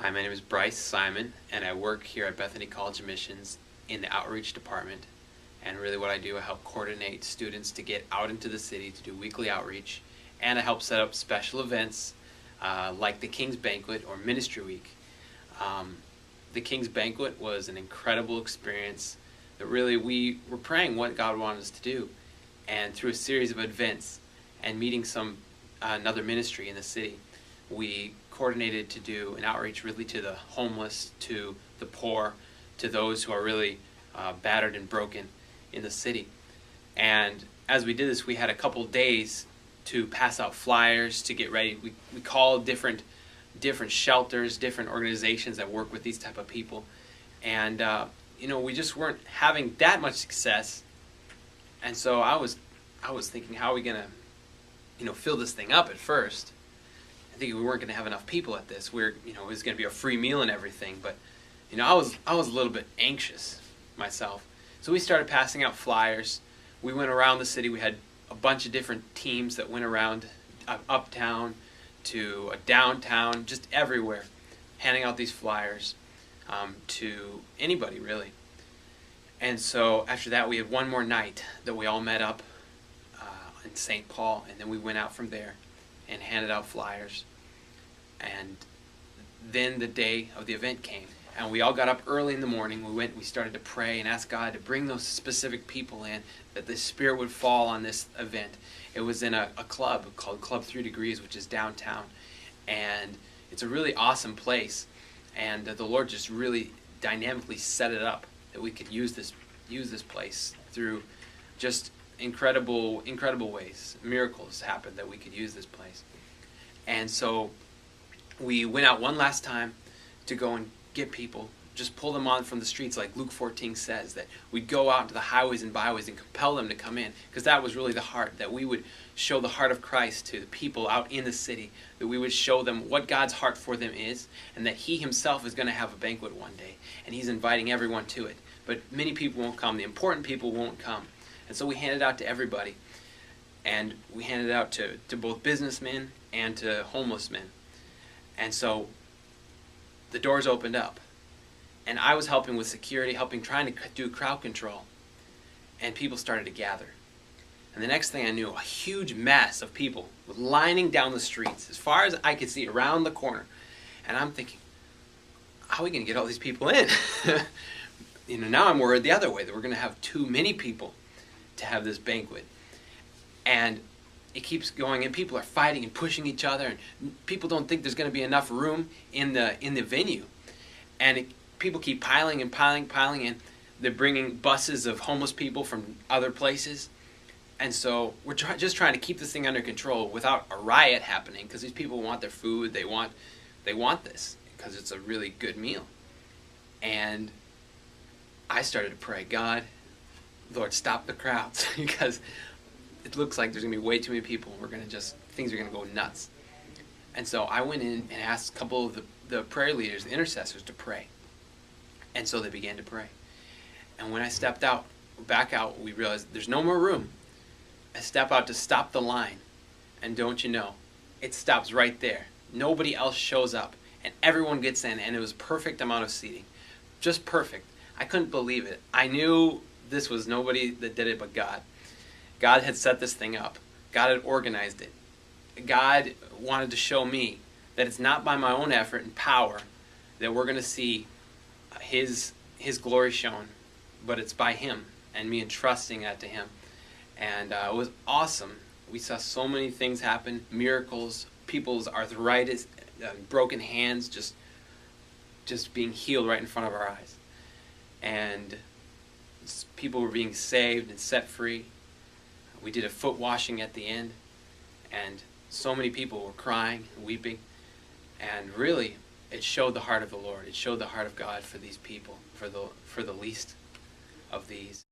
Hi, my name is Bryce Simon, and I work here at Bethany College of Missions in the outreach department. And really what I do, I help coordinate students to get out into the city to do weekly outreach, and I help set up special events like the King's Banquet or Ministry Week. The King's Banquet was an incredible experience that really we were praying what God wanted us to do, and through a series of events and meeting another ministry in the city, we coordinated to do an outreach really to the homeless, to the poor, to those who are really battered and broken in the city. And as we did this, we had a couple days to pass out flyers, to get ready. We called different shelters, different organizations that work with these type of people. And we just weren't having that much success. And so I was thinking, how are we gonna fill this thing up at first? I think we weren't going to have enough people at this. It was going to be a free meal and everything, but I was a little bit anxious myself. So we started passing out flyers. We went around the city. We had a bunch of different teams that went around uptown to downtown, just everywhere, handing out these flyers to anybody really. And so after that, we had one more night that we all met up in St. Paul, and then we went out from there and handed out flyers. And then the day of the event came, and we all got up early in the morning. We started to pray and ask God to bring those specific people in, that the Spirit would fall on this event. It was in a club called Club 3 Degrees, which is downtown, and it's a really awesome place, and the Lord just really dynamically set it up that we could use this place through just incredible ways. Miracles happened that we could use this place. And so we went out one last time to go and get people, just pull them on from the streets, like Luke 14 says, that we'd go out into the highways and byways and compel them to come in, because that was really the heart, that we would show the heart of Christ to the people out in the city, that we would show them what God's heart for them is, and that He Himself is going to have a banquet one day, and He's inviting everyone to it. But many people won't come. The important people won't come. And so we handed it out to everybody. And we handed it out to both businessmen and to homeless men. And so the doors opened up. And I was helping with security, trying to do crowd control. And people started to gather. And the next thing I knew, a huge mass of people was lining down the streets, as far as I could see, around the corner. And I'm thinking, how are we going to get all these people in? Now I'm worried the other way, that we're going to have too many people to have this banquet. And it keeps going, and people are fighting and pushing each other, and people don't think there's going to be enough room in the venue. And people keep piling in. They're bringing buses of homeless people from other places. And so we're just trying to keep this thing under control without a riot happening, because these people want their food. They want this because it's a really good meal. And I started to pray, God, Lord, stop the crowds, because it looks like there's going to be way too many people. Things are going to go nuts. And so I went in and asked a couple of the prayer leaders, the intercessors, to pray. And so they began to pray. And when I stepped back out, we realized there's no more room. I step out to stop the line. And don't you know, it stops right there. Nobody else shows up. And everyone gets in, and it was perfect amount of seating. Just perfect. I couldn't believe it. I knew this was nobody that did it but God. God had set this thing up. God had organized it. God wanted to show me that it's not by my own effort and power that we're going to see His glory shown, but it's by Him and me entrusting that to Him. And it was awesome. We saw so many things happen, miracles, people's arthritis, broken hands just being healed right in front of our eyes. And people were being saved and set free. We did a foot washing at the end, and so many people were crying and weeping. And really, it showed the heart of the Lord. It showed the heart of God for these people, for the least of these.